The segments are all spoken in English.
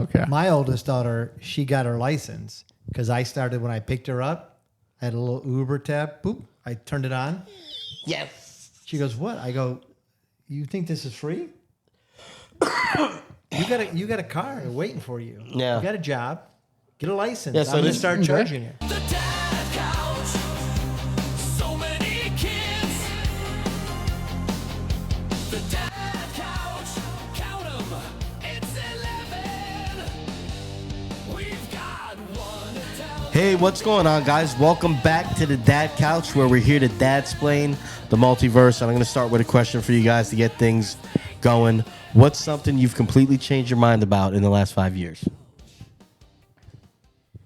Okay. My oldest daughter, she got her license because I started when I picked her up. I had a little Uber tab. Boop. I turned it on. Yes. She goes, "What?" I go, "You think this is free? You got a car waiting for you. Yeah. You got a job. Get a license. Yeah, so I'm going to this- start charging you." The dad couch. So many kids. The dad couch. Count 'em. It's 11. We've got one to tell. Hey, what's going on, guys? Welcome back to the Dad Couch, where we're here to dad-splain the multiverse. And I'm going to start with a question for you guys to get things going. What's something you've completely changed your mind about in the last 5 years?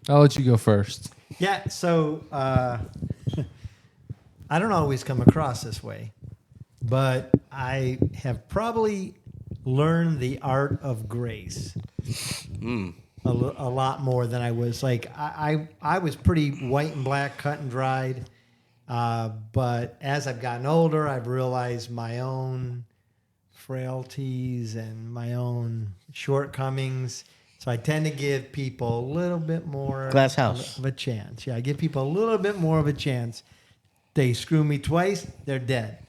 I'll let you go first. Yeah, so I don't always come across this way, but I have probably learned the art of grace a lot more than I was. Like, I was pretty white and black, cut and dried, but as I've gotten older, I've realized my own frailties and my own shortcomings. So I tend to give people a little bit more Glass house. of a chance. Yeah, I give people a little bit more of a chance. They screw me twice, they're dead.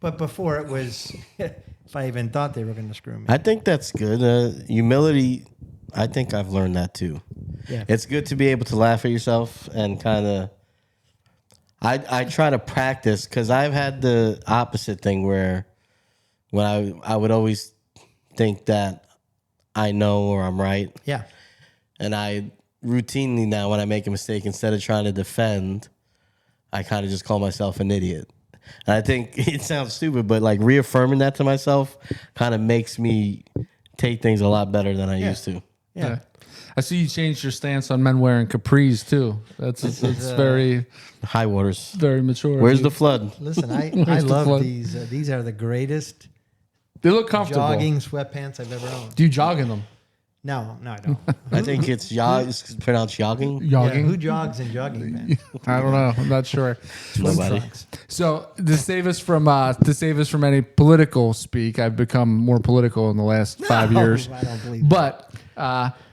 But before it was, if I even thought they were going to screw me. I think that's good. Humility, I think I've learned that too. Yeah. It's good to be able to laugh at yourself and kind of. I try to practice because I've had the opposite thing where when I would always think that I know or I'm right. Yeah. And I routinely now, when I make a mistake, instead of trying to defend, I kind of just call myself an idiot. And I think it sounds stupid, but like reaffirming that to myself kind of makes me take things a lot better than I used to. Yeah. I see you changed your stance on men wearing capris too. That's very, High waters. very mature. Where's the flood? Listen, I the love flood? these. These are the greatest They look comfortable. jogging sweatpants I've ever owned. Do you jog in them? No, I don't. I think it's it's pronounced jogging. Yeah, Jogging? who jogs in jogging pants? I don't know. I'm not sure. Swim Nobody. trunks. So to save us from any political speak, I've become more political in the last 5 years. I don't believe that. But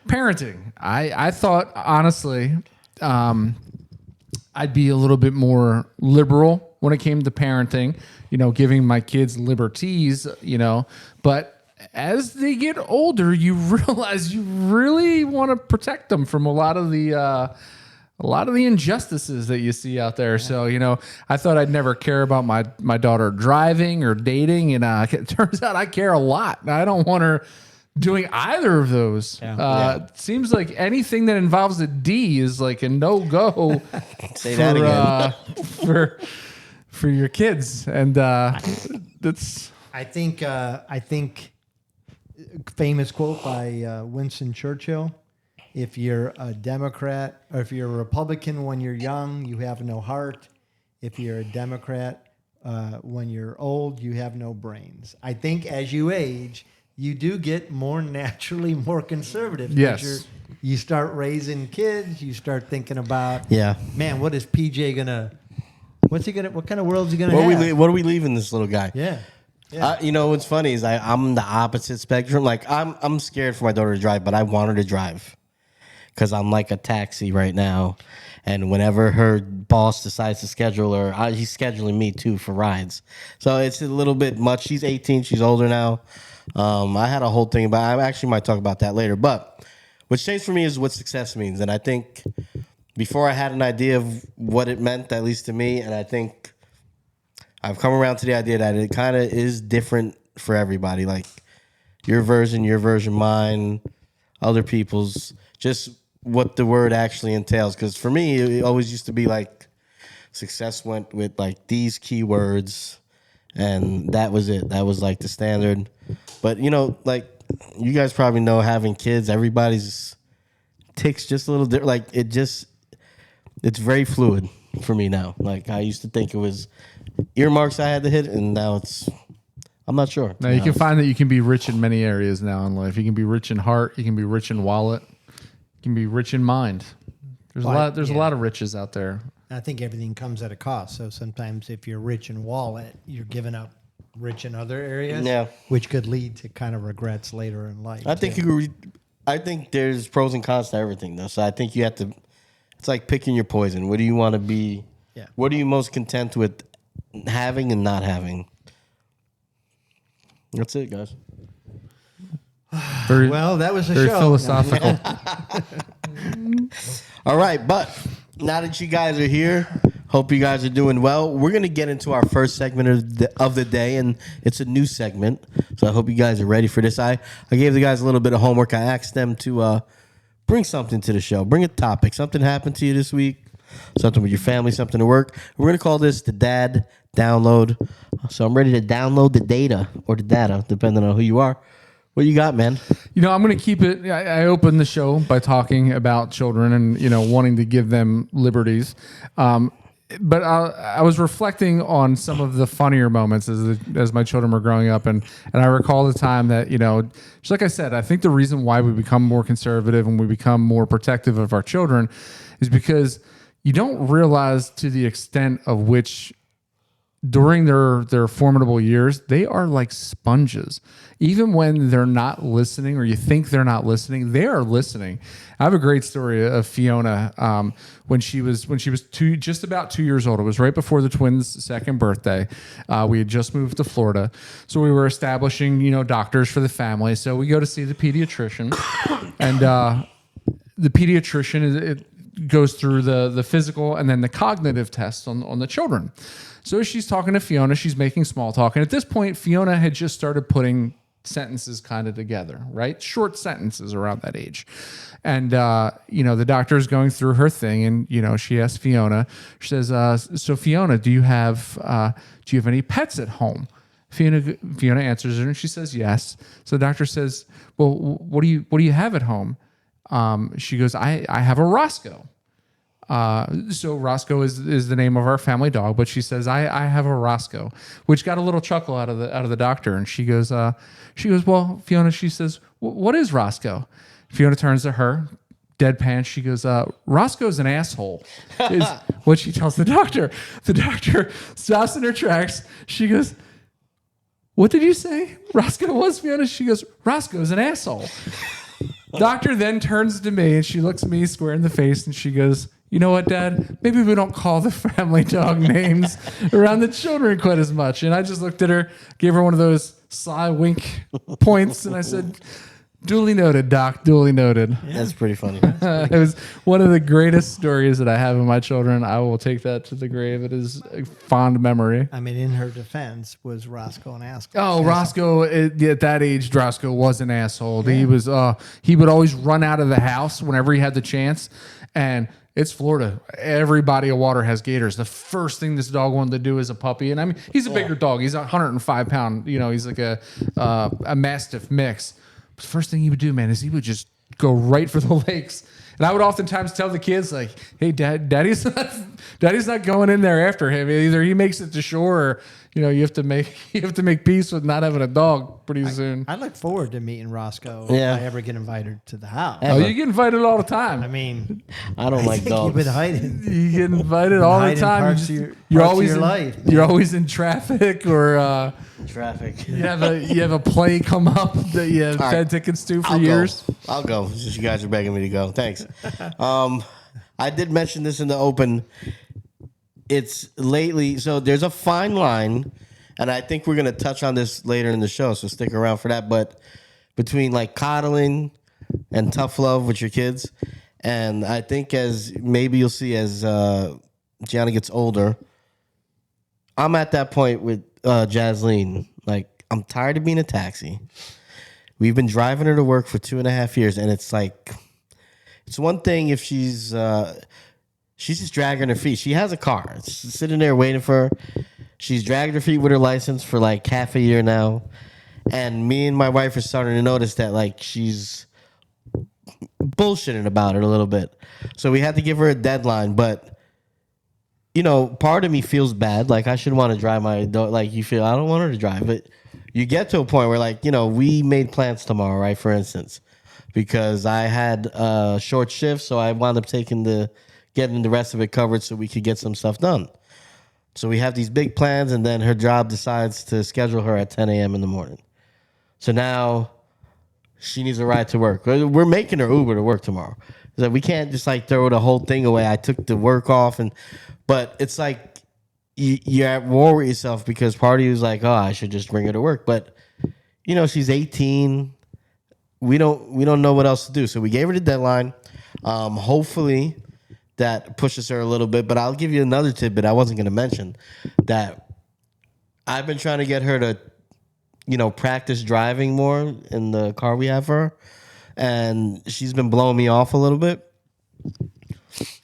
parenting, I thought honestly, I'd be a little bit more liberal when it came to parenting. You know, giving my kids liberties. You know, but as they get older, you realize you really want to protect them from a lot of the injustices that you see out there. So, you know, I thought I'd never care about my daughter driving or dating. And it turns out I care a lot. I don't want her doing either of those. It seems like anything that involves a D is like a no-go Say that again. for your kids. And that's... I think famous quote by Winston Churchill: "If you're a Democrat or if you're a Republican when you're young, you have no heart. If you're a Democrat when you're old, you have no brains." I think as you age, you do get more naturally more conservative. Yes. You start raising kids. You start thinking about, Yeah. man, what is PJ gonna? What kind of world is he gonna What have? are we leaving this little guy? Yeah. Yeah. You know what's funny is I'm the opposite spectrum. Like I'm scared for my daughter to drive, but I want her to drive because I'm like a taxi right now. And whenever her boss decides to schedule her, he's scheduling me too for rides. So it's a little bit much. She's 18. She's older now. I had a whole thing about. I actually might talk about that later. But what's changed for me is what success means. And I think before I had an idea of what it meant, at least to me, and I think I've come around to the idea that it kind of is different for everybody. Like your version, mine, other people's, just what the word actually entails. Because for me, it always used to be like success went with like these keywords, and that was it. That was like the standard. But you know, like you guys probably know, having kids, everybody's ticks just a little different. Like it's very fluid for me now. Like I used to think it was earmarks I had to hit, and now I'm not sure. Now you can find that you can be rich in many areas now in life. You can be rich in heart. You can be rich in wallet. You can be rich in mind. There's a lot of riches out there. I think everything comes at a cost. So sometimes if you're rich in wallet, you're giving up rich in other areas, Yeah. which could lead to kind of regrets later in life. I think I think there's pros and cons to everything, though. So I think you have to. It's like picking your poison. What do you want to be? Yeah. What are you most content with having and not having? That's it, guys. Very, Well, that was a very show. philosophical. All right, but now that you guys are here, hope you guys are doing well. We're gonna get into our first segment of the day, and it's a new segment. So I hope you guys are ready for this. I gave the guys a little bit of homework. I asked them to bring something to the show. Bring a topic. Something happened to you this week. Something with your family. Something to work. We're gonna call this the Dad Download. So I'm ready to download the data or the data, depending on who you are. What you got, man? You know, I'm going to keep it. I opened the show by talking about children and, you know, wanting to give them liberties. But I was reflecting on some of the funnier moments as my children were growing up. And I recall the time that, you know, just like I said, I think the reason why we become more conservative and we become more protective of our children is because you don't realize to the extent of which during their formidable years, they are like sponges. Even when they're not listening or you think they're not listening, they are listening. I have a great story of Fiona when she was just about 2 years old. It was right before the twins' second birthday. We had just moved to Florida. So we were establishing, you know, doctors for the family. So we go to see the pediatrician and the pediatrician, it goes through the physical and then the cognitive tests on the children. So she's talking to Fiona. She's making small talk. And at this point, Fiona had just started putting sentences kind of together, right? Short sentences around that age. And, you know, the doctor is going through her thing. And, you know, she asks Fiona, she says, so Fiona, do you have any pets at home? Fiona answers her and she says, yes. So the doctor says, well, what do you have at home? She goes, I have a Roscoe. So Roscoe is the name of our family dog, but she says, I have a Roscoe, which got a little chuckle out of the doctor. And she goes, well, Fiona, she says, what is Roscoe? Fiona turns to her, deadpan. She goes, Roscoe's an asshole, is what she tells the doctor. The doctor stops in her tracks. She goes, what did you say? Roscoe was, Fiona? She goes, Roscoe's an asshole. Doctor then turns to me and she looks me square in the face and she goes, you know what, Dad? Maybe we don't call the family dog names around the children quite as much. And I just looked at her, gave her one of those sly wink points, and I said, duly noted, Doc, duly noted. Yeah. That's pretty funny. It was one of the greatest stories that I have of my children. I will take that to the grave. It is a fond memory. I mean, in her defense, was Roscoe an asshole? Oh, Roscoe, at that age, Roscoe was an asshole. Yeah. He would always run out of the house whenever he had the chance. And it's Florida. Every body of water has gators. The first thing this dog wanted to do as a puppy, and I mean, he's a bigger dog. He's 105 pound. You know, he's like a Mastiff mix. But the first thing he would do, man, is he would just go right for the lakes. And I would oftentimes tell the kids, like, "Hey, Daddy's not going in there after him. Either he makes it to shore, or you know, you have to make peace with not having a dog pretty soon." I look forward to meeting Roscoe Yeah. if I ever get invited to the house. Oh, you get invited all the time. I mean, I don't like think dogs. you've been hiding. You get invited all the Hiding time. parts You of just- your- you're parts of always your in, life, You're always in traffic, or Traffic. you have a play come up that you have All had right. tickets to for I'll years. I'll go. Since you guys are begging me to go. Thanks. I did mention this in the open. It's lately, so there's a fine line, and I think we're going to touch on this later in the show, so stick around for that. But between like coddling and tough love with your kids, and I think as maybe you'll see as Gianna gets older, I'm at that point with Jasleen. Like, I'm tired of being a taxi. We've been driving her to work for 2.5 years, and it's like, it's one thing if she's just dragging her feet. She has a car. It's sitting there waiting for her. She's dragged her feet with her license for like half a year now. And me and my wife are starting to notice that like she's bullshitting about it a little bit. So we had to give her a deadline. But, you know, part of me feels bad. Like I should want to drive my dog. Like you feel I don't want her to drive. But you get to a point where like, you know, we made plans tomorrow, right? For instance. Because I had a short shift, so I wound up getting the rest of it covered so we could get some stuff done. So we have these big plans, and then her job decides to schedule her at 10 a.m. in the morning. So now she needs a ride to work. We're making her Uber to work tomorrow. So we can't just like throw the whole thing away. I took the work off, but it's like you're at war with yourself because part of you is like, oh, I should just bring her to work. But you know, she's 18. We don't know what else to do. So we gave her the deadline. Hopefully that pushes her a little bit. But I'll give you another tidbit I wasn't going to mention that I've been trying to get her to, practice driving more in the car we have for her. And she's been blowing me off a little bit.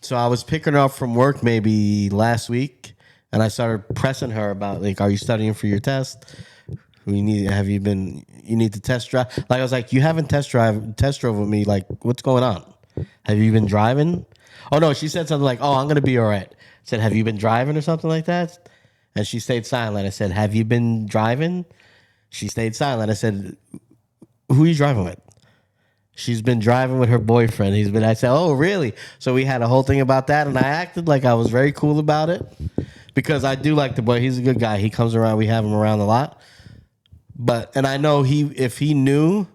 So I was picking her up from work maybe last week, and I started pressing her about, like, are you studying for your test? You need to test drive. Like, I was like, you haven't test drove with me. Like, what's going on? Have you been driving? Oh, no, she said something like, oh, I'm going to be all right. I said, have you been driving or something like that? And she stayed silent. I said, have you been driving? She stayed silent. I said, who are you driving with? She's been driving with her boyfriend. I said, oh, really? So we had a whole thing about that, and I acted like I was very cool about it because I do like the boy. He's a good guy. He comes around. We have him around a lot. And I know if he knew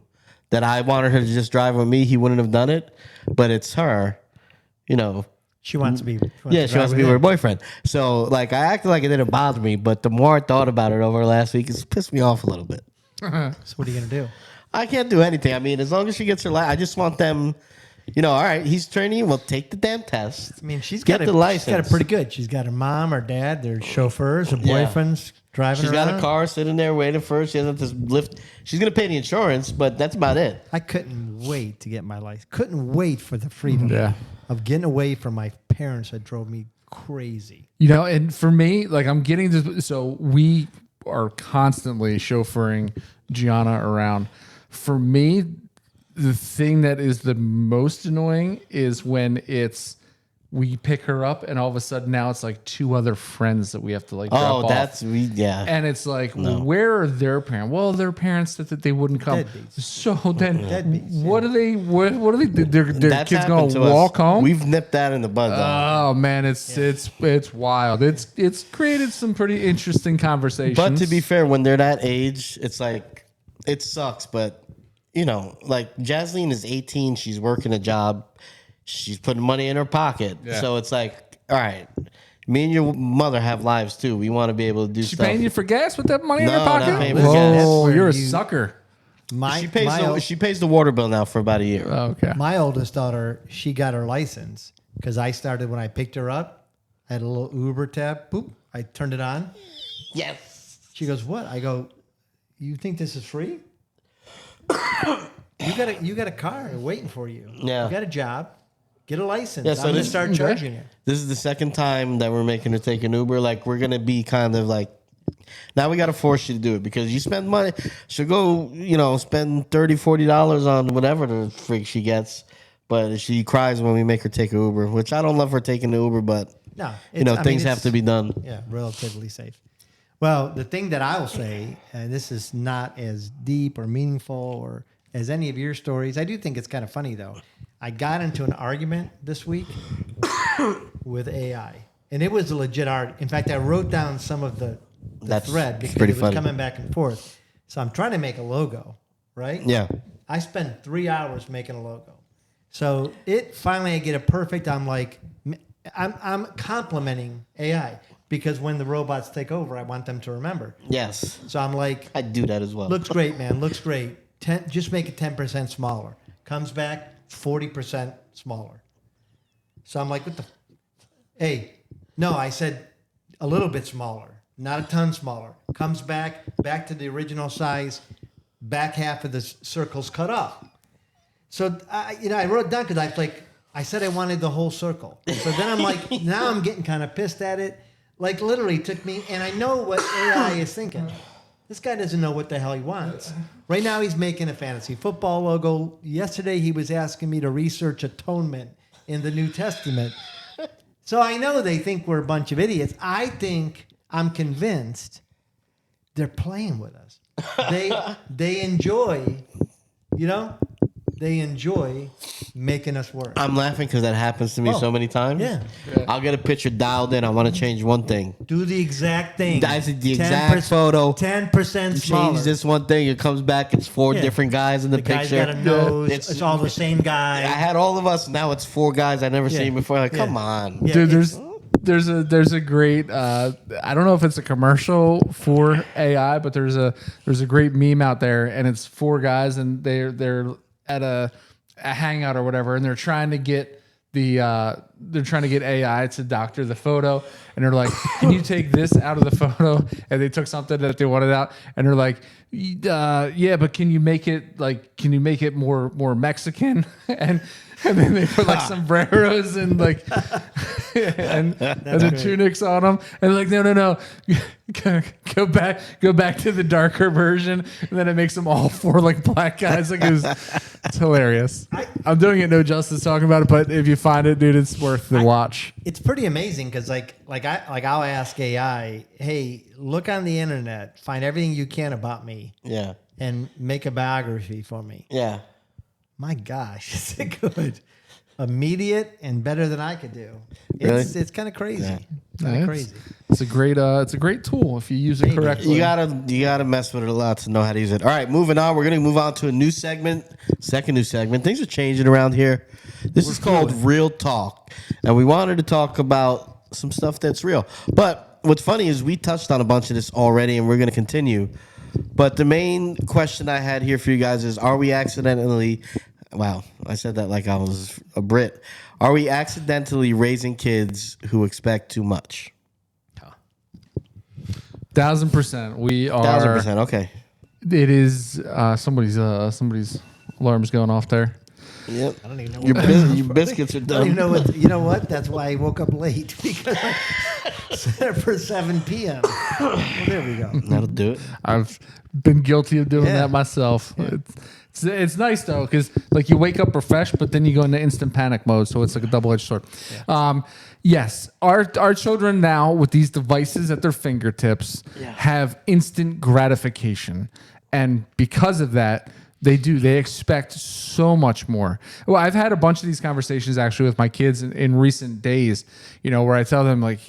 that I wanted her to just drive with me, he wouldn't have done it. But it's her, She wants to be. She wants to be with her boyfriend. So, like, I acted like it didn't bother me, but the more I thought about it over last week, it's pissed me off a little bit. So what are you gonna do? I can't do anything. I mean, as long as she gets her license, I just want them, all right, he's training you. Well, take the damn test. I mean, she's get got the license. She's got it pretty good. She's got her mom, her dad, their chauffeurs, her boyfriends driving She's around. got a car sitting there waiting for her. She doesn't have to lift. She's going to pay the insurance, but that's about it. I couldn't wait to get my license. Couldn't wait for the freedom of getting away from my parents that drove me crazy. And for me, like I'm getting this. So we are constantly chauffeuring Gianna around. For me, the thing that is the most annoying is when we pick her up and all of a sudden now it's like two other friends that we have to like drop off. And it's like, where are their parents? Well, their parents said that they wouldn't come. Deadbeats. So then Deadbeats, what do they do? Their kids happened gonna to walk us. home? We've nipped that in the bud. Oh man, it's wild. It's created some pretty interesting conversations. But to be fair, when they're that age, it's like, it sucks. But, like Jasleen is 18. She's working a job. She's putting money in her pocket. Yeah. So it's like, all right, me and your mother have lives too. We want to be able to do she stuff. paying you for gas with that money in her pocket? Not paying for gas. Oh, you're a sucker. She pays the water bill now for about a year. Oh, okay. My oldest daughter, she got her license because I started when I picked her up. I had a little Uber tab. Boop. I turned it on. Yes. She goes, what? I go, you think this is free? You got a car waiting for you. Yeah. You got a job. Get a license. Yeah, so I'm going to start charging you. This is the second time that we're making her take an Uber. Like, we're going to be kind of like, now we got to force you to do it because you spend money. She'll go, spend $30, $40 on whatever the freak she gets. But she cries when we make her take an Uber, which I don't love her taking the Uber, but, No, things have to be done. Yeah, relatively safe. Well, the thing that I will say, and this is not as deep or meaningful or as any of your stories. I do think it's kind of funny, though. I got into an argument this week with AI, and it was a legit art. In fact, I wrote down some of the thread because it was funny. coming back and forth. So I'm trying to make a logo, right? Yeah. I spent 3 hours making a logo. So finally I get it perfect. I'm like, I'm complimenting AI because when the robots take over, I want them to remember. Yes. So I'm like, I do that as well. looks great, man. Looks great. Just make it 10% smaller. Comes back 40% smaller. So I'm like, hey, no, I said a little bit smaller, not a ton smaller. Comes back to the original size, back half of the circle's cut off. So I wrote it down because I said I wanted the whole circle. So then I'm like, now I'm getting kind of pissed at it. Like literally took me, and I know what AI is thinking. This guy doesn't know what the hell he wants. Right now he's making a fantasy football logo. Yesterday he was asking me to research atonement in the New Testament. So I know they think we're a bunch of idiots. I'm convinced they're playing with us. They enjoy, they enjoy making us work. I'm laughing because that happens to me so many times. Yeah. I'll get a picture dialed in. I want to change one thing. Do the exact thing. I said the exact photo. 10% smaller. Change this one thing. It comes back. It's four Yeah. different guys in the Guy's picture. got a nose. It's- It's all the same guy. I had all of us. Now it's four guys I never seen before. Like, come on. Yeah, Dude, it's- there's a great I don't know if it's a commercial for AI, but there's a great meme out there, and it's four guys, and they're at a hangout or whatever, and they're trying to get AI to doctor the photo, and they're like, "Can you take this out of the photo?" And they took something that they wanted out, and they're like, "Yeah, but can you make it more Mexican?" And then they put like sombreros and like and the great. tunics on them, and like no, go back to the darker version, and then it makes them all four like black guys. Like it's hilarious. I'm doing it no justice talking about it, but if you find it, dude, it's worth the watch. It's pretty amazing because I'll ask AI, hey, look on the internet, find everything you can about me, Yeah. and make a biography for me. Yeah. My gosh, is it good? Immediate and better than I could do. It's kind of crazy. Yeah. Kind of crazy. It's a great tool if you use it correctly. You gotta mess with it a lot to know how to use it. All right, moving on. We're gonna move on to a new segment. Second new segment. Things are changing around here. This is called Real Talk, and we wanted to talk about some stuff that's real. But what's funny is we touched on a bunch of this already, and we're gonna continue. But the main question I had here for you guys is: are we accidentally? Wow, I said that like I was a Brit. Are we accidentally raising kids who expect too much? 1000%. We are. 1000%. Okay. It is somebody's alarm's going off there. Yep. I don't even know. Your biscuits are I don't done. even know what. You know what? That's why I woke up late because I set it for 7 p.m. Well, there we go. That'll do it. I've been guilty of doing Yeah. that myself. It's nice though, because like you wake up refreshed, but then you go into instant panic mode, so it's like a double-edged sword. Yes, our children now with these devices at their fingertips have instant gratification, and because of that, they expect so much more. Well, I've had a bunch of these conversations actually with my kids in recent days, where I tell them like,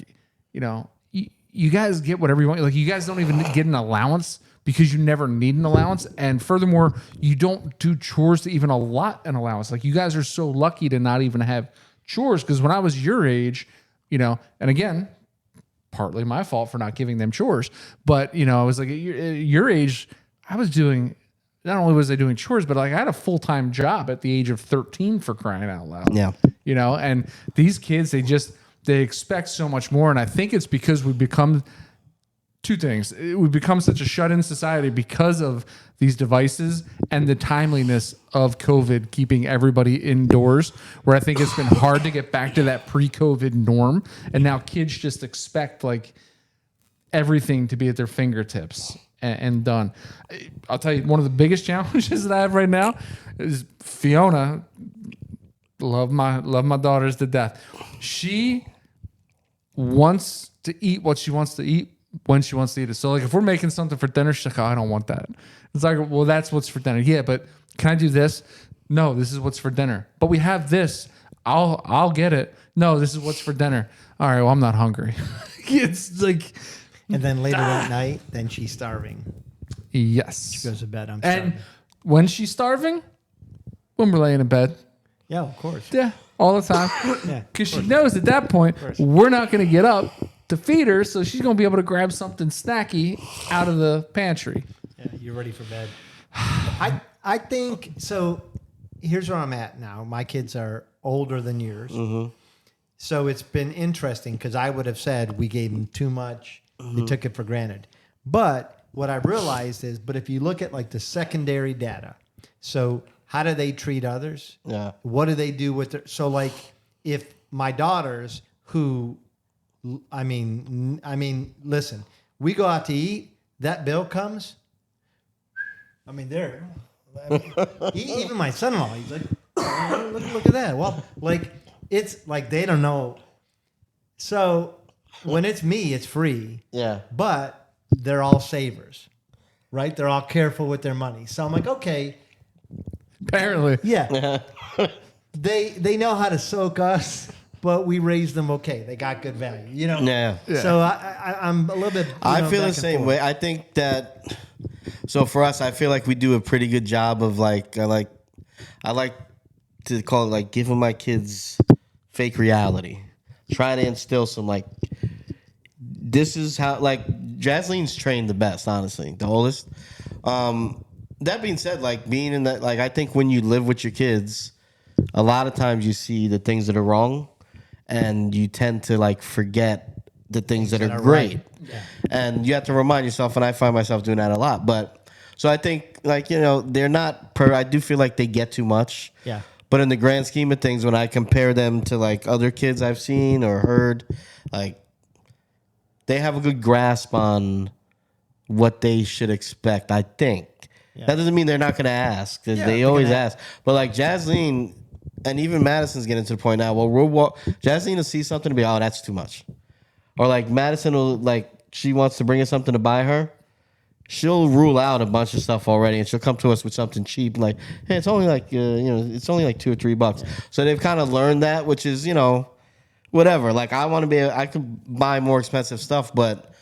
you guys get whatever you want. Like you guys don't even get an allowance because you never need an allowance. And furthermore, you don't do chores to even allot an allowance. Like you guys are so lucky to not even have chores. Because when I was your age, and again, partly my fault for not giving them chores, but I was like at your age, I was doing, not only was I doing chores, but like I had a full-time job at the age of 13 for crying out loud. Yeah. And these kids, they expect so much more. And I think it's because we've become two things. We've become such a shut-in society because of these devices and the timeliness of COVID keeping everybody indoors, where I think it's been hard to get back to that pre-COVID norm. And now kids just expect like everything to be at their fingertips and done. I'll tell you, one of the biggest challenges that I have right now is Fiona. Love my daughters to death. She wants to eat what she wants to eat when she wants to eat it. So like if we're making something for dinner, she's like, oh, I don't want that. It's like, well, that's what's for dinner. Yeah, but can I do this? No, this is what's for dinner. But we have this. I'll get it. No, this is what's for dinner. All right, well, I'm not hungry. It's like, And then later that night, then she's starving. yes. She goes to bed. I'm starving. And when she's starving, when we're laying in bed, Yeah, of course. yeah, all the time. Yeah, Because she knows at that point, we're not going to get up to feed her, so she's going to be able to grab something snacky out of the pantry. Yeah, you're ready for bed. I think so. Here's where I'm at now. My kids are older than yours, so it's been interesting because I would have said we gave them too much. They took it for granted. But what I realized is, but if you look at like the secondary data, so how do they treat others? Yeah. What do they do with their? So like, if my daughters, who, I mean, listen, we go out to eat, that bill comes. I mean, even my son-in-law, he's like, oh, look at that. Well, like, it's like they don't know. So when it's me, it's free. Yeah. But they're all savers, right? They're all careful with their money. So I'm like, okay, Apparently. Yeah. They know how to soak us, but we raised them okay. They got good value, you know. Yeah. So I'm a little bit. I feel the back and same forth. way. I think that. So for us, I feel like we do a pretty good job of like I like to call it like giving my kids fake reality, trying to instill some like this is how like Jasline's trained the best, honestly, the oldest. That being said, like being in that, like I think when you live with your kids, a lot of times you see the things that are wrong, and you tend to like forget the things that are great. right. Yeah. And you have to remind yourself, and I find myself doing that a lot. But so I think, like, you know, they're not I do feel like they get too much. Yeah. But in the grand scheme of things, when I compare them to like other kids I've seen or heard, like they have a good grasp on what they should expect, I think. Yeah. That doesn't mean they're not going to ask. 'Cause Yeah, they they're always gonna ask. But like Jasleen and even Madison's getting to the point now, well, Jasleen will see something and be, oh, that's too much. Or like Madison will, like, she wants to bring us something to buy her. She'll rule out a bunch of stuff already, and she'll come to us with something cheap, like, hey, it's only like, it's only like $2 or $3. Yeah. So they've kind of learned that, which is, whatever. Like, I could buy more expensive stuff, but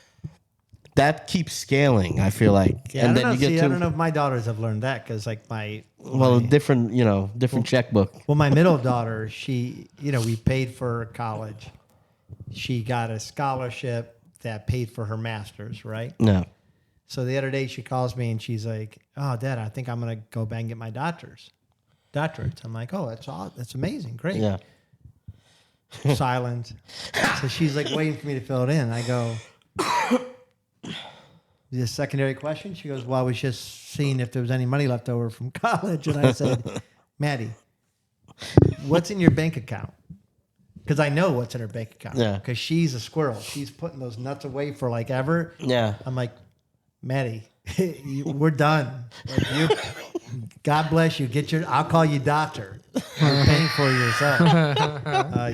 that keeps scaling, I feel like. Yeah, and I then don't know if my daughters have learned that because, like, different checkbook. Well, my middle daughter, she, we paid for college. She got a scholarship that paid for her master's, right? No. So the other day she calls me and she's like, "Oh, Dad, I think I'm gonna go back and get my doctorates." I'm like, "Oh, that's amazing, great." Yeah. Silent. So she's like waiting for me to fill it in. I go, "Is this a secondary question?" She goes, "Well, I was just seeing if there was any money left over from college." And I said, "Maddie, what's in your bank account?" Because I know what's in her bank account. Yeah. Because she's a squirrel. She's putting those nuts away for like ever. Yeah. I'm like, Maddie, we're done. Like God bless you. I'll call you doctor. You're paying for yourself.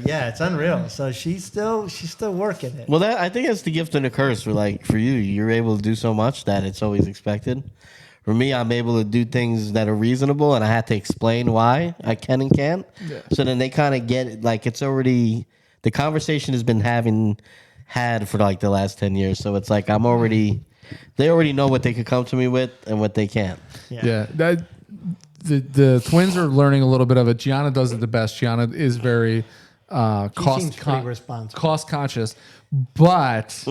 Yeah, it's unreal. So she's still working it. Well, I think that's the gift and the curse. For you, you're able to do so much that it's always expected. For me, I'm able to do things that are reasonable, and I have to explain why I can and can't. Yeah. So then they kind of get it. Like it's already the conversation has been had for like the last 10 years. So it's like they already know what they could come to me with and what they can't. Yeah. The twins are learning a little bit of it. Gianna does it the best. Gianna is very seems pretty responsible. cost conscious, but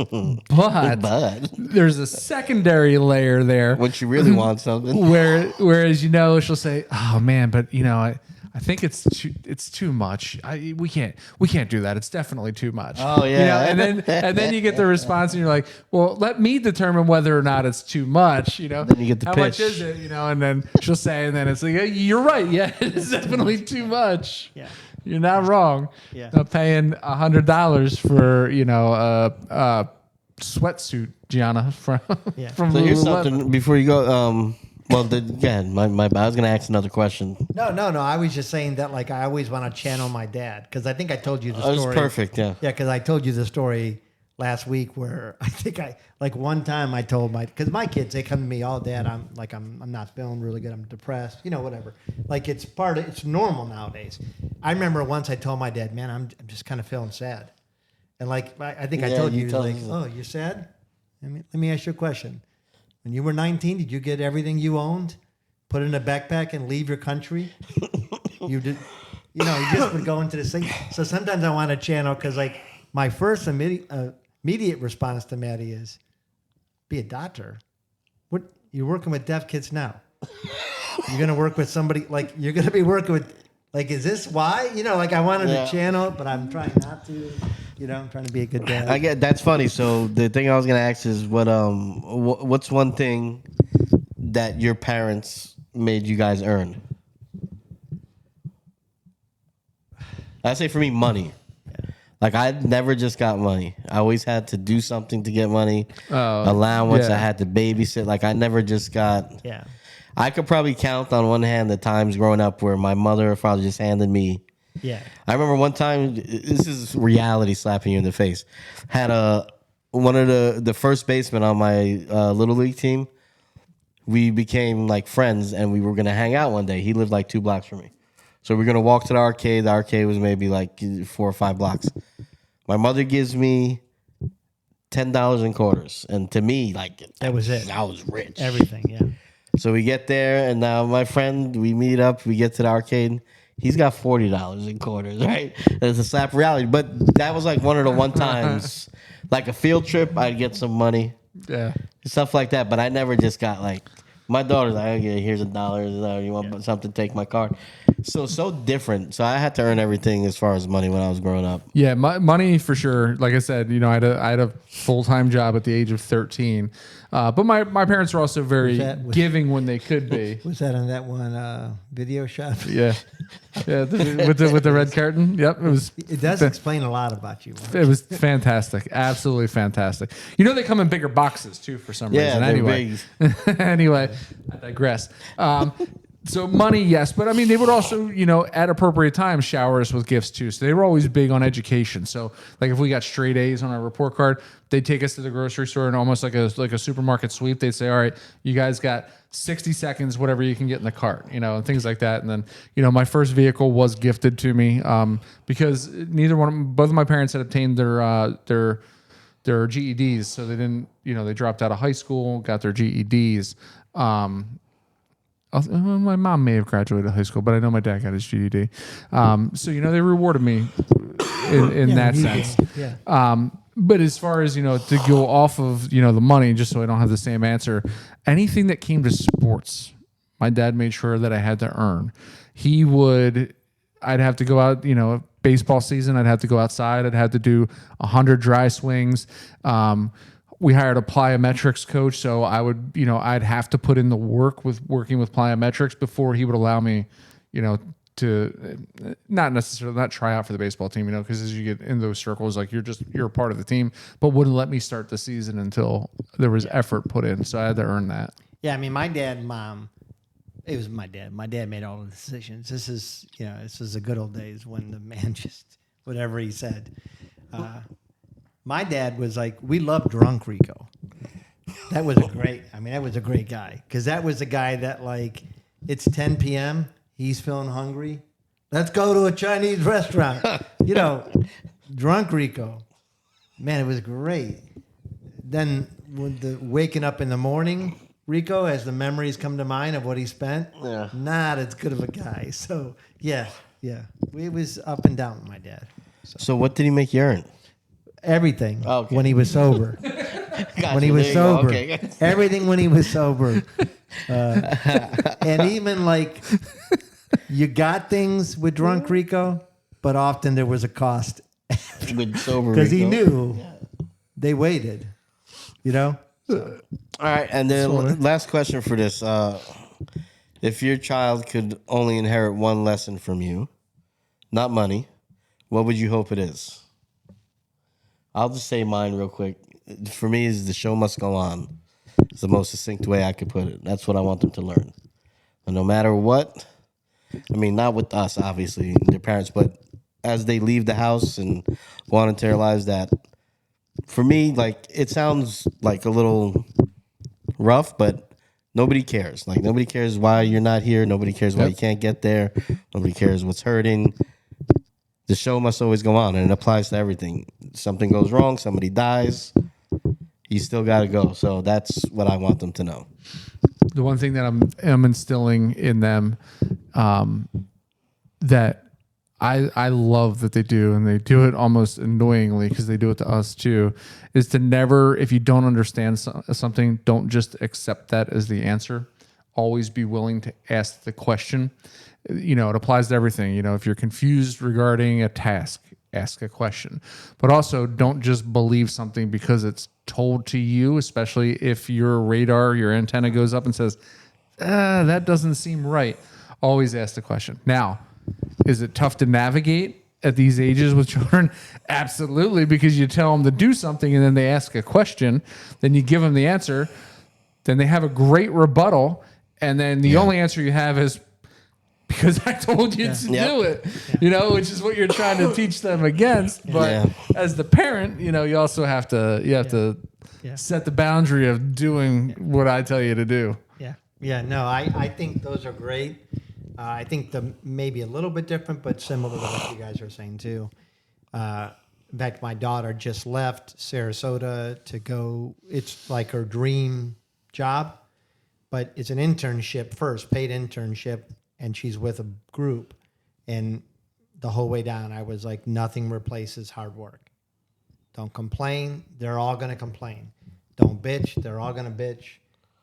there's a secondary layer there When she really wants something. Whereas she'll say, "Oh man, but I think it's too much. We can't do that. It's definitely too much." Oh yeah. And then you get the response, and you're like, "Well, let me determine whether or not it's too much." Then you get the how pitch. much is it? And then she'll say, and then it's like, "You're right. Yeah, it's definitely too much." Yeah. You're not wrong. Yeah. I'm paying $100 for a sweatsuit, Gianna, from So here's Lululemon. something before you go. Well, again, I was going to ask another question. No. I was just saying that like I always want to channel my dad because I think I told you the story. That was perfect. Yeah. Yeah, because I told you the story last week where I think one time I told because my kids, they come to me, "Oh, Dad, I'm not feeling really good. I'm depressed, whatever." Like it's normal nowadays. I remember once I told my dad, "Man, I'm just kind of feeling sad." And like, I think I told you, like, "Oh, you're sad? Let me ask you a question. When you were 19, did you get everything you owned, put it in a backpack and leave your country?" You did, you just would go into this thing. So sometimes I want to channel because like my first immediate response to Maddie is, "Be a doctor. What you're working with deaf kids now? You're gonna work with somebody like you're gonna be working with like is this why? Like I wanted to channel it, but I'm trying not to. I'm trying to be a good dad." I get that's funny. So the thing I was gonna ask is what's one thing that your parents made you guys earn? I say for me, money. Like I never just got money. I always had to do something to get money. Allowance. Yeah. I had to babysit. Like I never just got. Yeah. I could probably count on one hand the times growing up where my mother or father just handed me. Yeah. I remember one time, this is reality slapping you in the face, had one of the first basemen on my little league team we became like friends, and we were gonna hang out one day. He lived like 2 blocks from me, so we're gonna walk to the arcade. The arcade was maybe like 4 or 5 blocks. My mother gives me $10 in quarters, and to me, like That was it. I was rich. Everything, yeah. So we get there, and now my friend, we meet up. We get to the arcade. He's got $40 in quarters, right? It's a slap reality, but that was like one of the one times, like a field trip. I'd get some money, Yeah. stuff like that. But I never just got like my daughter's like, okay, here's $1. You want something? Take my card. So different. So I had to earn everything as far as money when I was growing up. Yeah, money for sure. Like I said, I had a full-time job at the age of 13. But my parents were also very giving when they could be. Was that on that one video shop? Yeah. Yeah, with the red curtain. Yep, it was. It does explain a lot about you. Mark. It was fantastic, absolutely fantastic. They come in bigger boxes too for some reason. they're Anyway, big. anyway, I digress. So money, yes, but I mean, they would also, at appropriate times, shower us with gifts too. So they were always big on education. So like if we got straight A's on our report card, they'd take us to the grocery store and almost like a supermarket sweep. They'd say, all right, you guys got 60 seconds, whatever you can get in the cart, and things like that. And then, my first vehicle was gifted to me because both of my parents had obtained their GEDs. So they didn't, they dropped out of high school, got their GEDs. My mom may have graduated high school, but I know my dad got his GED. So, they rewarded me in that sense. Yeah. But as far as, to go off of, the money, just so I don't have the same answer, anything that came to sports, my dad made sure that I had to earn. I'd have to go out, baseball season, I'd have to go outside. I'd have to do 100 dry swings. We hired a plyometrics coach, so I would, I'd have to put in the work with working with plyometrics before he would allow me, to not necessarily not try out for the baseball team, because as you get in those circles, like you're a part of the team, but wouldn't let me start the season until there was effort put in. So I had to earn that. Yeah, I mean, my dad and mom, it was my dad. My dad made all the decisions. This is the good old days when the man just, whatever he said. My dad was like, we loved Drunk Rico. That was a great guy. Because that was the guy that, like, it's 10 p.m., he's feeling hungry. Let's go to a Chinese restaurant. Drunk Rico. Man, it was great. Then with the waking up in the morning, Rico, as the memories come to mind of what he spent, not as good of a guy. So, yeah. It was up and down with my dad. So what did he make you earn? Everything Okay. when he was sober. Gotcha, When he was there you go. sober. Okay. Everything when he was sober. And even like you got things with Drunk Rico, but often there was a cost With sober because he Rico. knew they waited, So. All right, and then last question for this. If your child could only inherit one lesson from you, not money, what would you hope it is? I'll just say mine real quick. For me, is the show must go on. It's the most succinct way I could put it. That's what I want them to learn. And no matter what, I mean, not with us, obviously, their parents, but as they leave the house and go on into their lives, that for me, like, it sounds like a little rough, but nobody cares. Like, nobody cares why you're not here. Nobody cares why you can't get there. Nobody cares what's hurting. The show must always go on, and it applies to everything. Something goes wrong, somebody dies, you still got to go. So that's what I want them to know. The one thing that I'm instilling in them that I love that they do, and they do it almost annoyingly because they do it to us too, is to never, if you don't understand something, don't just accept that as the answer. Always be willing to ask the question. It applies to everything. If you're confused regarding a task, ask a question. But also don't just believe something because it's told to you, especially if your radar, your antenna goes up and says, that doesn't seem right. Always ask the question. Now, is it tough to navigate at these ages with children? Absolutely, because you tell them to do something and then they ask a question, then you give them the answer, then they have a great rebuttal, and then the only answer you have is, because I told you to do it, which is what you're trying to teach them against. But as the parent, you also have to set the boundary of doing what I tell you to do. Yeah. Yeah, no, I think those are great. I think the maybe a little bit different, but similar to what you guys are saying too. In fact, my daughter just left Sarasota to go. It's like her dream job, but it's an internship first, paid internship, and she's with a group. And the whole way down, I was like, nothing replaces hard work. Don't complain. They're all going to complain. Don't bitch. They're all going to bitch.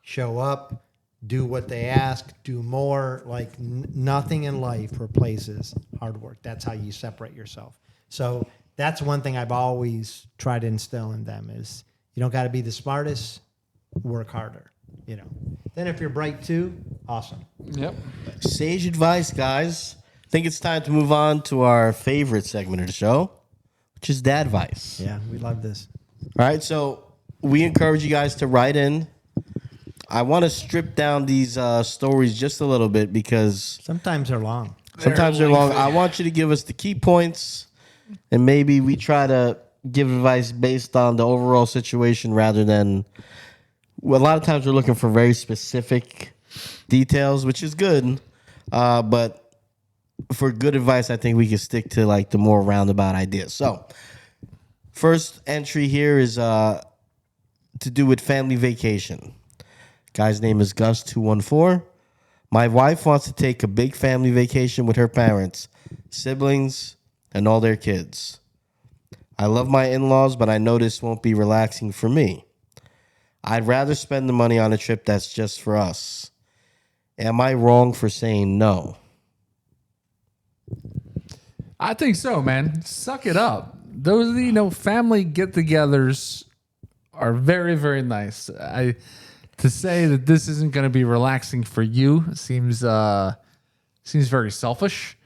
Show up, do what they ask, do more. Like nothing in life replaces hard work. That's how you separate yourself. So that's one thing I've always tried to instill in them is you don't got to be the smartest, work harder. You know. Then if you're bright too, awesome. Yep. Sage advice, guys. I think it's time to move on to our favorite segment of the show, which is Dadvice. Yeah, we love this. All right, so we encourage you guys to write in. I want to strip down these stories just a little bit because Sometimes they're long. sometimes they're long. I want you to give us the key points, and maybe we try to give advice based on the overall situation rather than. Well, a lot of times we're looking for very specific details, which is good, but for good advice, I think we can stick to like the more roundabout ideas. So, first entry here is to do with family vacation. Guy's name is Gus214. My wife wants to take a big family vacation with her parents, siblings, and all their kids. I love my in-laws, but I know this won't be relaxing for me. I'd rather spend the money on a trip that's just for us. Am I wrong for saying no? I think so, man. Suck it up. Those, family get-togethers are very, very nice. To say that this isn't going to be relaxing for you seems very selfish.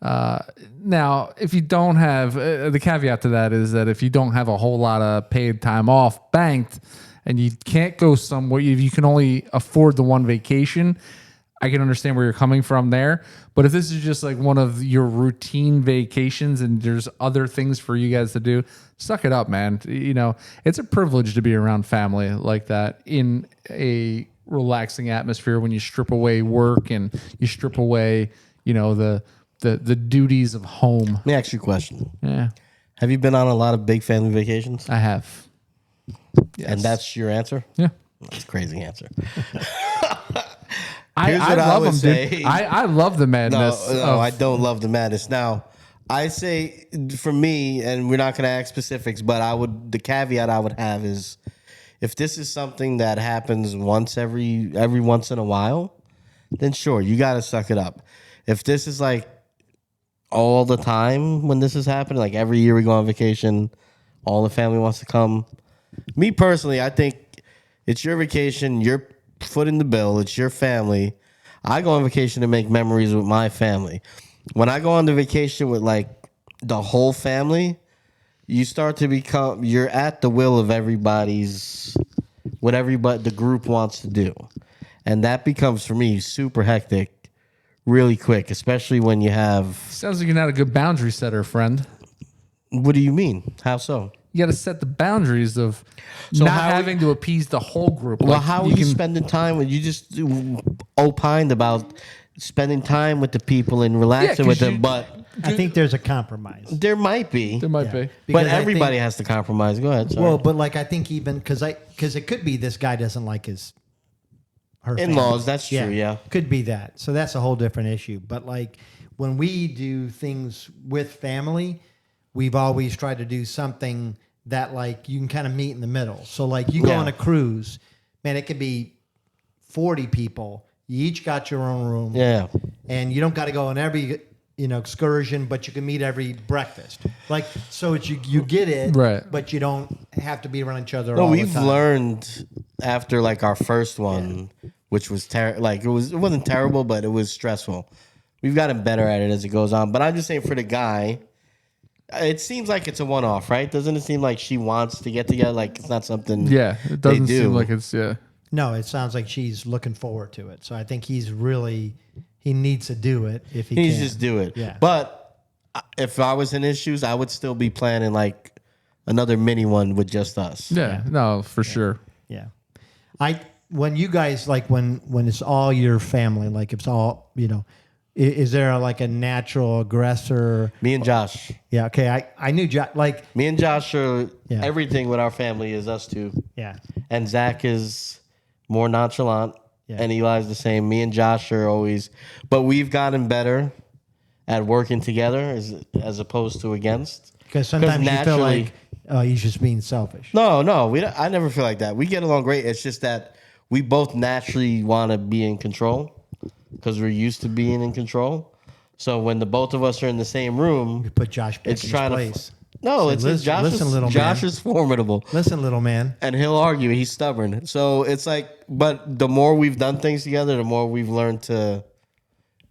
Now, if you don't have the caveat to that is that if you don't have a whole lot of paid time off banked and you can't go somewhere, if you can only afford the one vacation, I can understand where you're coming from there. But if this is just like one of your routine vacations and there's other things for you guys to do, suck it up, man. It's a privilege to be around family like that in a relaxing atmosphere when you strip away work and you strip away, the duties of home. Let me ask you a question. Yeah, Have you been on a lot of big family vacations? I have. Yes. And that's your answer? Yeah. That's a crazy answer. I what I love would them, say. dude. I love the madness. No, I don't love the madness. Now, I say for me, and we're not going to ask specifics, but the caveat I would have is if this is something that happens once every once in a while, then sure, you got to suck it up. If this is like all the time when this is happening, like every year we go on vacation, all the family wants to come. Me personally, I think it's your vacation, you're footing the bill, it's your family. I go on vacation to make memories with my family. When I go on the vacation with like the whole family, you start to become, you're at the will of what everybody, the group wants to do. And that becomes, for me, super hectic really quick, especially when you have... Sounds like you're not a good boundary setter, friend. What do you mean? How so? You got to set the boundaries of So not how- having to appease the whole group. Well, Like, how are you spending time when you just opined about spending time with the people and relaxing 'cause with them, you- but I think there's a compromise. there might be. There might Yeah. be. But Because I everybody think- has to compromise. Go ahead. Sorry. Well, but like I think even because it could be this guy doesn't like her In-laws, family. that's true, yeah. Could be that. So that's a whole different issue. But like when we do things with family, we've always tried to do something that like you can kind of meet in the middle. So like you go Yeah. on a cruise, man, it could be 40 people. You each got your own room. Yeah. And you don't got to go on every excursion, but you can meet every breakfast. Like so, it's you get it, Right. But you don't have to be around each other. No, all we've the time. learned after like our first one, which was it wasn't terrible, but it was stressful. We've gotten better at it as it goes on. But I'm just saying for the guy, it seems like it's a one-off, right? Doesn't it seem like she wants to get together? Like it's not something. Yeah, it doesn't do. seem like it's No, it sounds like she's looking forward to it. So I think he needs to do it if he He can. needs to just do it. Yeah. But if I was in his shoes, I would still be planning like another mini one with just us. Yeah, no, for sure. Yeah. when you guys like when it's all your family, like it's all is there like a natural aggressor? Me and Josh. Yeah, okay. I knew Josh. Like, Me and Josh are Yeah. everything with our family is us two. yeah, And Zach is more nonchalant. Yeah. And Eli's the same. Me and Josh are always, but we've gotten better at working together as opposed to against. because sometimes you feel naturally- like, oh, he's just being selfish. No, we don't, I never feel like that. We get along great. It's just that we both naturally want to be in control because we're used to being in control. So when the both of us are in the same room, You put Josh back it's in his trying place. to. No, Say, it's listen, Josh. listen, little Josh man. is formidable. Listen, little man. And he'll argue. He's stubborn. So it's like, but the more we've done things together, the more we've learned to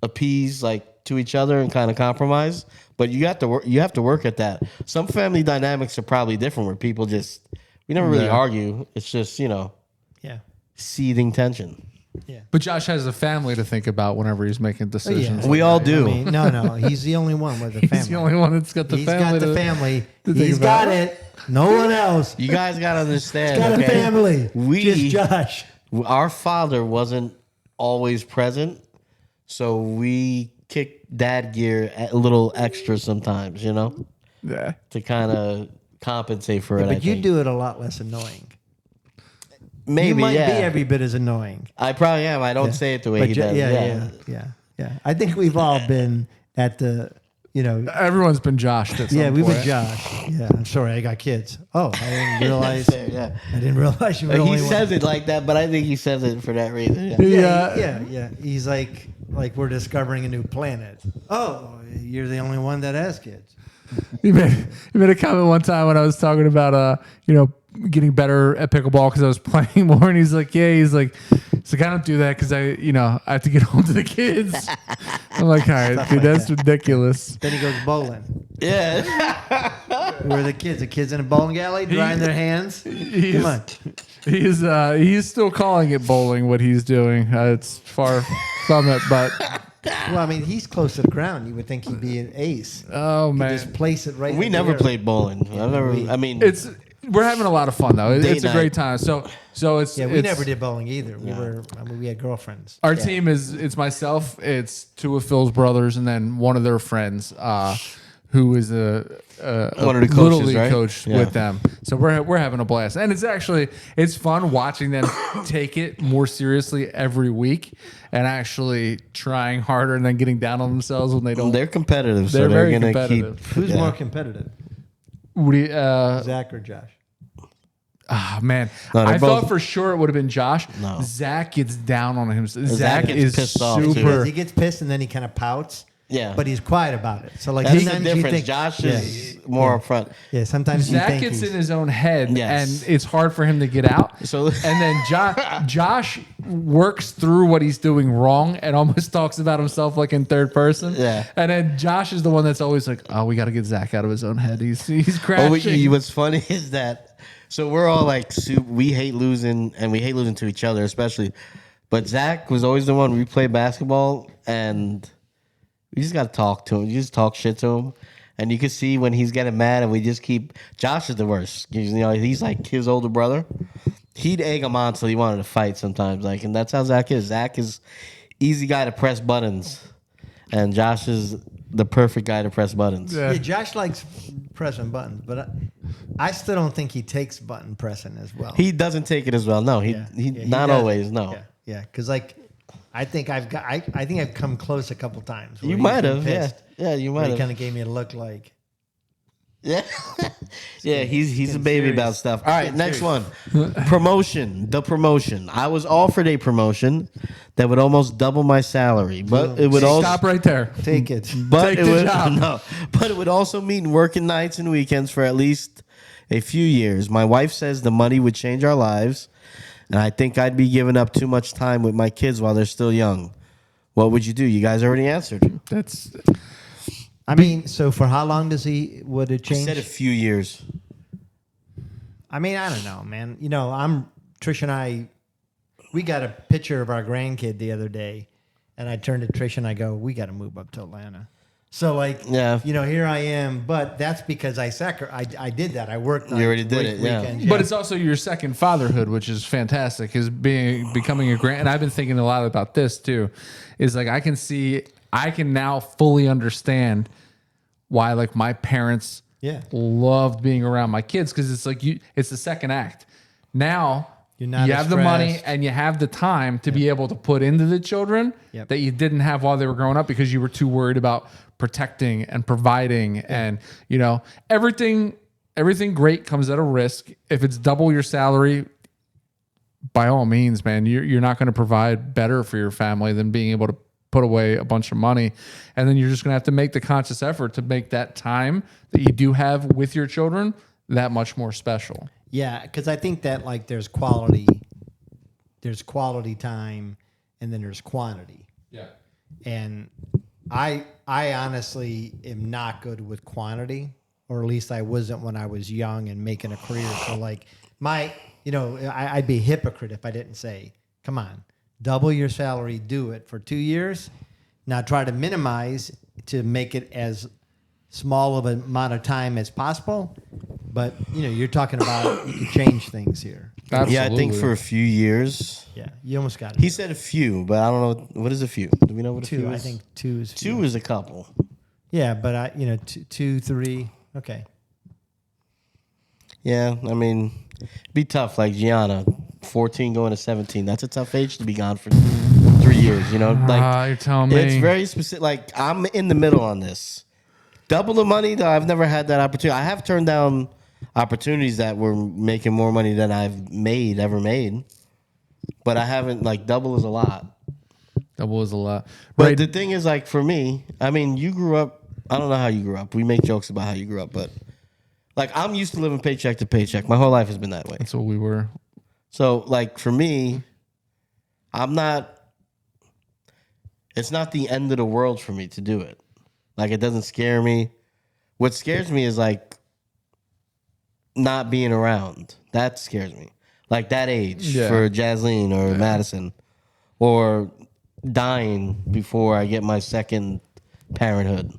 appease like to each other and kind of compromise. But you have to work. You have to work at that. Some family dynamics are probably different, where people just we never really Yeah. argue. It's just Yeah, seething tension. yeah. But Josh has a family to think about whenever he's making decisions. We all do. I mean, no. He's the only one with a family. He's the only one that's got the He's family. got the to- family. to think He's about. got it. No one else. You guys gotta understand. Got a okay? family. We Just Josh. Our father wasn't always present, so we kick dad gear a little extra sometimes, Yeah. to kind of compensate for it. I But you think. do it a lot less annoying. Maybe, you might yeah. be every bit as annoying. I probably am. I don't say it the way But he does. yeah. I think we've all been at the, Everyone's been Joshed at some yeah, we were point. Josh. Yeah, I'm sorry, I got kids. Oh, I didn't realize. Yeah. I didn't realize you were the He only one. says it like that, but I think he says it for that reason. Yeah. Yeah. He's like we're discovering a new planet. Oh, you're the only one that has kids. He made a comment one time when I was talking about getting better at pickleball because I was playing more, and he's like, I don't do that because I have to get home to the kids. I'm like, all right, dude, that's ridiculous. Then he goes bowling. Yeah. Where the kids in a bowling alley drying their hands. Come on. He's still calling it bowling. What he's doing, it's far from it, but Well, I mean, he's close to the ground. You would think he'd be an ace. oh man, Just place it right. We in the never air. played bowling. I mean, we're having a lot of fun though. Date It's a great night. time. So it's Yeah, we it's- never did bowling either. We had girlfriends. Our team it's myself, it's two of Phil's brothers, and then one of their friends, who is a One of the little coaches, league right? coach Yeah. with them. So we're having a blast, and it's fun watching them take it more seriously every week, and actually trying harder, and then getting down on themselves when they don't. they're competitive, so They're they're very gonna competitive. keep. Who's yeah. more competitive, What do you, Zach or Josh? man, No, they're I thought both- for sure it would have been Josh. No. Zach gets down on him. Zach Zach gets is pissed off, too. super. He gets pissed and then he kind of pouts. Yeah. But he's quiet about it. So like That's the sometimes you difference. think Josh yeah, is more upfront. yeah. Sometimes you Zach think gets he's, in his own head, Yes. and it's hard for him to get out. So- and then Josh works through what he's doing wrong and almost talks about himself like in third person. Yeah. And then Josh is the one that's always like, "Oh, we got to get Zach out of his own head. He's Oh, crashing." what's funny is that so we're all like we hate losing, and we hate losing to each other, especially. But Zach was always the one we play basketball, and we just got to talk to him. You just talk shit to him, and you can see when he's getting mad, and we just keep. Josh is the worst. He's like his older brother. He'd egg him on till he wanted to fight sometimes, and that's how Zach is. Zach is easy guy to press buttons, and Josh is the perfect guy to press buttons. Yeah. yeah. Josh likes pressing buttons, but I still don't think he takes button pressing as well. He doesn't take it as well. No, he not doesn't. always. No. Yeah, because like I think I've come close a couple times. where You he's might been have, yeah. pissed, Yeah, you where might He have. kind of gave me a look like. Yeah. Yeah, he's a getting baby serious. about stuff. All right, next one. Promotion. The promotion. I was offered a promotion that would almost double my salary, but it would also Stop right there. Take it. but Take it the would job. no, but it would also mean working nights and weekends for at least a few years. My wife says the money would change our lives, and I think I'd be giving up too much time with my kids while they're still young. What would you do? You guys already answered. That's I mean, so for how long would it I change? said a few years. I mean, I don't know, man. Trish and I, we got a picture of our grandkid the other day, and I turned to Trish and I go, "We got to move up to Atlanta." So like, Yeah. here I am, but that's because I did that. I worked. You already did it, yeah. weekends, But it's also your second fatherhood, which is fantastic. Is becoming a grand. And I've been thinking a lot about this too. Is like I can now fully understand why like my parents loved being around my kids, because it's like it's the second act. Now You're not you as have the money stressed. and you have the time to be able to put into the children that you didn't have while they were growing up because you were too worried about protecting and providing and everything great comes at a risk. If it's double your salary, by all means, man, you're not going to provide better for your family than being able to put away a bunch of money. And then you're just going to have to make the conscious effort to make that time that you do have with your children that much more special. Yeah, because I think that like there's quality time, and then there's quantity. Yeah. And I honestly am not good with quantity, or at least I wasn't when I was young and making a career. So like I'd be a hypocrite if I didn't say, come on, double your salary, do it for 2 years. Now try to minimize to make it as small of an amount of time as possible. But you're talking about you can change things here. Absolutely. Yeah, I think for a few years. Yeah, you almost got it. He said a few, but I don't know. What is a few? Do we know what a few two. is? I think two is Two is a couple. Yeah, but two, three. Okay. Yeah, I mean, be tough. Like Gianna, 14 going to 17. That's a tough age to be gone for 3 years. Like You're telling me. it's very specific. Like I'm in the middle on this. Double the money, though. I've never had that opportunity. I have turned down opportunities that were making more money than I've ever made. But I haven't, like, double is a lot. Double is a lot. But Right. the thing is, like, for me, I mean, you grew up, I don't know how you grew up. We make jokes about how you grew up, but, like, I'm used to living paycheck to paycheck. My whole life has been that way. That's what we were. So, like, for me, it's not the end of the world for me to do it. Like, it doesn't scare me. What scares me is, like, not being around. That scares me. Like, that age for Jasleen or Madison. Or dying before I get my second parenthood.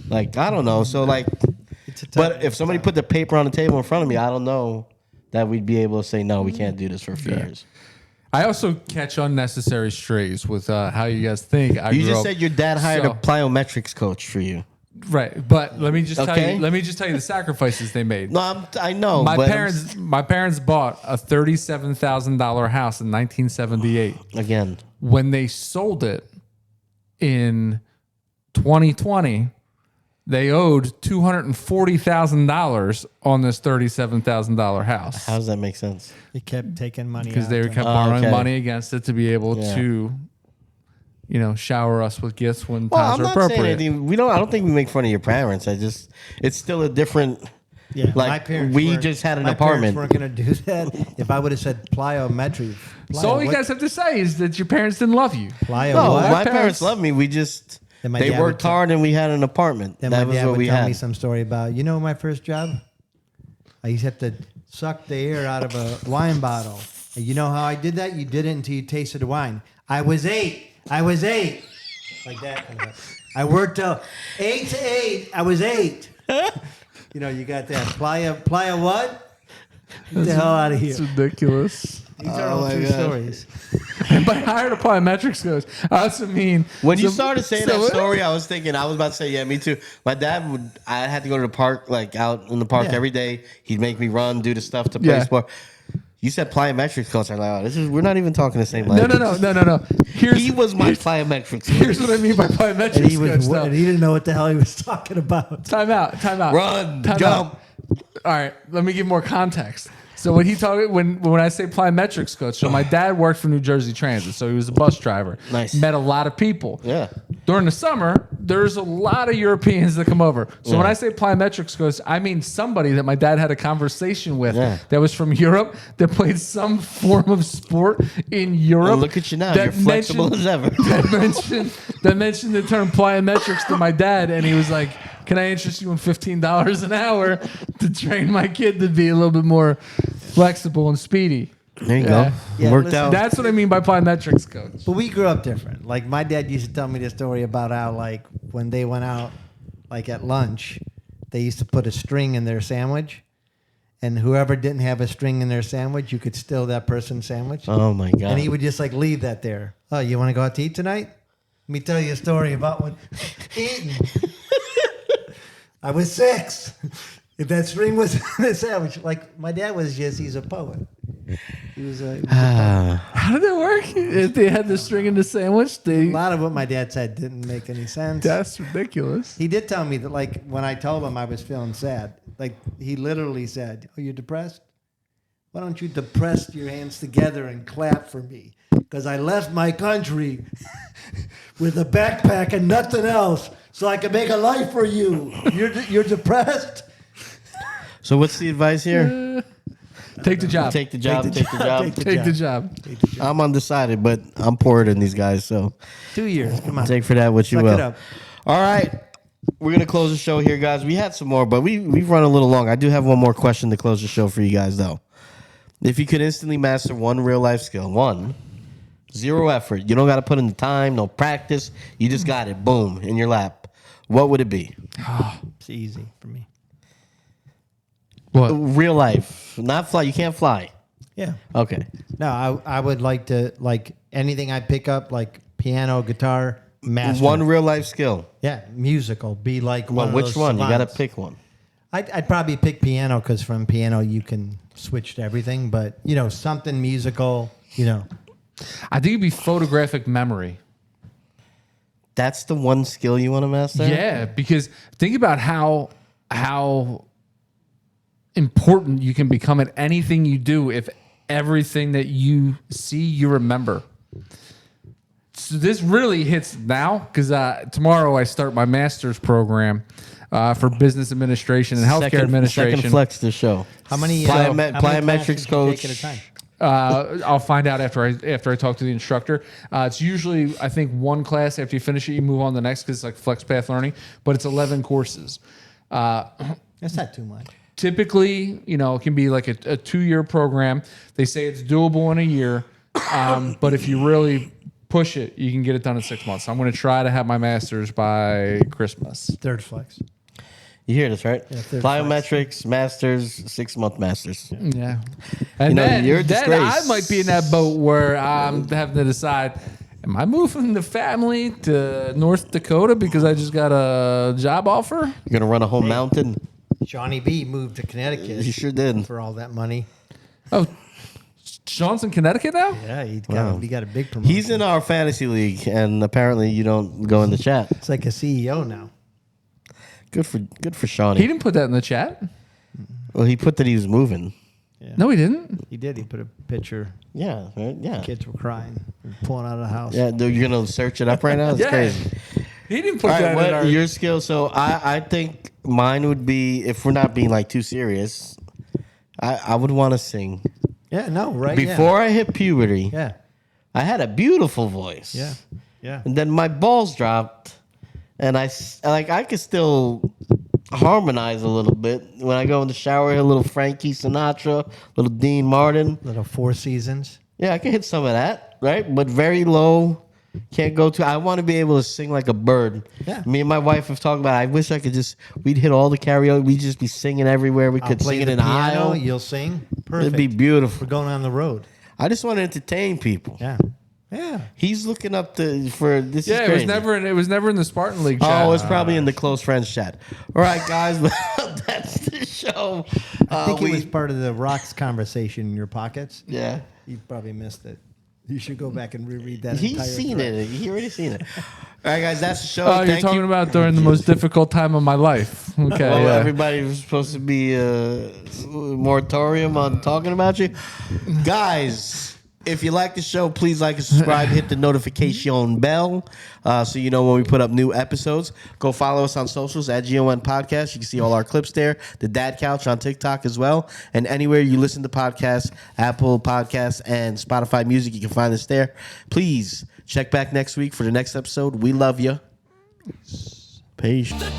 Like, I don't know. So, like, but if somebody put the paper on the table in front of me, I don't know that we'd be able to say, no, we can't do this for a few years. I also catch unnecessary strays with how you guys think. You just said your dad hired So- a plyometrics coach for you. Right, but let me just tell Okay. you. Let me just tell you the sacrifices they made. No, I know. My but parents bought a $37,000 house in 1978. again, When they sold it in 2020, they owed $240,000 on this $37,000 house how does that make sense? They kept taking money because out they to- kept borrowing okay. money against it to be able Yeah. to, shower us with gifts when Well, times I'm are not saying appropriate. anything. I don't think we make fun of your parents. It's still a different. Yeah, Like, my parents we weren't- just had an my apartment. parents weren't going to do that. If I would have said plyometry. So all you guys have to say is that your parents didn't love you. Plyo No, what? my parents love me. We just Then my they dad would worked tell- hard and we had an apartment. Then That my was dad what would we tell had. me some story about, my first job? I used to have to suck the air out of a wine bottle. And you know how I did that? You did it until you tasted the wine. I was eight. Like that. I worked till 8 to 8. I was 8. You got that. Playa what? Get the hell out of here. It's ridiculous. These are all my true God. stories. But I hired a plyometrics coach. I also mean When you so- started saying so- that story, I was about to say, yeah, me too. My dad I had to go to the park, like out in the park Yeah. every day. He'd make me run, do the stuff to play Yeah. sport. You said plyometrics coach. I'm like, we're not even talking the same No, language. no. He was my plyometrics coach. Here's what I mean by plyometrics And he coach. was, though. and he didn't know what the hell he was talking about. Time out. Run, Time jump. out. All right, let me give more context. So when when I say plyometrics coach, so my dad worked for New Jersey Transit, so he was a bus driver. Nice. Met a lot of people. Yeah. During the summer, there's a lot of Europeans that come over. So when Yeah. I say plyometrics coach, I mean somebody that my dad had a conversation with Yeah. that was from Europe that played some form of sport in Europe. Well, look at you now. that You're flexible mentioned- as ever. that mentioned the term plyometrics to my dad, and he was like, "Can I interest you in $15 an hour to train my kid to be a little bit more flexible and speedy?" There you Yeah. go. Yeah, Worked listen, out. That's what I mean by plyometrics coach. But we grew up different. Like my dad used to tell me the story about how, like, when they went out like at lunch, they used to put a string in their sandwich. And whoever didn't have a string in their sandwich, you could steal that person's sandwich. Oh my god! And he would just like leave that there. Oh, you want to go out to eat tonight? Let me tell you a story about when eating. I was 6. If that string was in the sandwich, like my dad was he's a poet. He was a How did that work? If they had the string in the sandwich, a lot of what my dad said didn't make any sense. that's ridiculous. He did tell me that, like, when I told him I was feeling sad, like, he literally said, "Oh, you're depressed? Why don't you depress your hands together and clap for me? Because I left my country with a backpack and nothing else, so I can make a life for you. You're depressed? So what's the advice here? Take the job. Take the job. Take the job. Take the job. I'm undecided, but I'm poorer than these guys, so 2 years. Come on. take for that what you Suck will. it up. All right. We're going to close the show here, guys. We had some more, but we've run a little long. I do have one more question to close the show for you guys, though. If you could instantly master one real-life skill, one, 0 effort. You don't got to put in the time, no practice. You just got it, boom, in your lap. What would it be? It's easy for me. What? Real life. Not fly. You can't fly. Yeah. Okay. No, I would like to, like, anything I pick up, like piano, guitar, master. One real-life skill. Yeah, musical. Be like Well, one of which those one? You got to savants. pick one. I'd probably pick piano because from piano you can switch to everything. But, something musical, I think it'd be photographic memory. That's the one skill you want to master? Yeah, because think about how important you can become at anything you do if everything that you see you remember. So this really hits now because tomorrow I start my master's program for business administration and healthcare administration. Second flex the show. How many Plyometrics coach. at a time? I'll find out after I talk to the instructor. It's usually, I think, one class. After you finish it, you move on to the next because it's like flex path learning. But it's 11 courses. That's not too much. Typically, it can be like a 2-year program. They say it's doable in a year. But if you really push it, you can get it done in 6 months. I'm going to try to have my master's by Christmas. Third flex. You hear this, right? Yeah, third Plyometrics, masters, 6-month masters. Yeah. And then, you're a then disgrace. I might be in that boat where I'm having to decide, am I moving the family to North Dakota because I just got a job offer? You're going to run a whole mountain? Johnny B moved to Connecticut. You sure did. For all that money. Oh, Sean's in Connecticut now? Yeah, he got a big promotion. He's in our fantasy league, and apparently you don't go in the chat. It's like a CEO now. Good for Shawnee. He didn't put that in the chat. Well, he put that he was moving. Yeah. No, he didn't. He did. He put a picture. Yeah, right? Yeah. Kids were crying, pulling out of the house. Yeah, dude, you're going to search it up right now? It's Yeah. crazy. He didn't put All that right, in our... your skill? So I think mine would be, if we're not being like too serious, I would want to sing. Yeah, no, right. Before I hit puberty, Yeah. I had a beautiful voice. Yeah. Yeah. And then my balls dropped, and I could still harmonize a little bit. When I go in the shower, hit a little Frankie Sinatra, little Dean Martin. Little Four Seasons. Yeah, I can hit some of that, right? But very low. Can't go to. I want to be able to sing like a bird. Yeah. Me and my wife have talked about it. I wish I could we'd hit all the karaoke. We'd just be singing everywhere. We could Play sing it the in piano. aisle. You'll sing. Perfect. It'd be beautiful. We're going on the road. I just want to entertain people. Yeah. Yeah. He's looking up for this. Yeah, is it crazy. was never in the Spartan League chat. Oh, it's probably in the close friends chat. All right, guys, that's the show. I think it was part of the rocks conversation in your pockets. Yeah. You probably missed it. You should go back and reread that. He's entire seen thread. it. He already seen it. All right, guys, that's the show. Oh, you're Thank talking you. about during the most difficult time of my life. Okay, Well, yeah. everybody was supposed to be a moratorium on talking about you. Guys, if you like the show, please like and subscribe. Hit the notification bell so you know when we put up new episodes. Go follow us on socials at GON Podcast. You can see all our clips there. The Dad Couch on TikTok as well. And anywhere you listen to podcasts, Apple Podcasts, and Spotify Music, you can find us there. Please check back next week for the next episode. We love you. Peace. The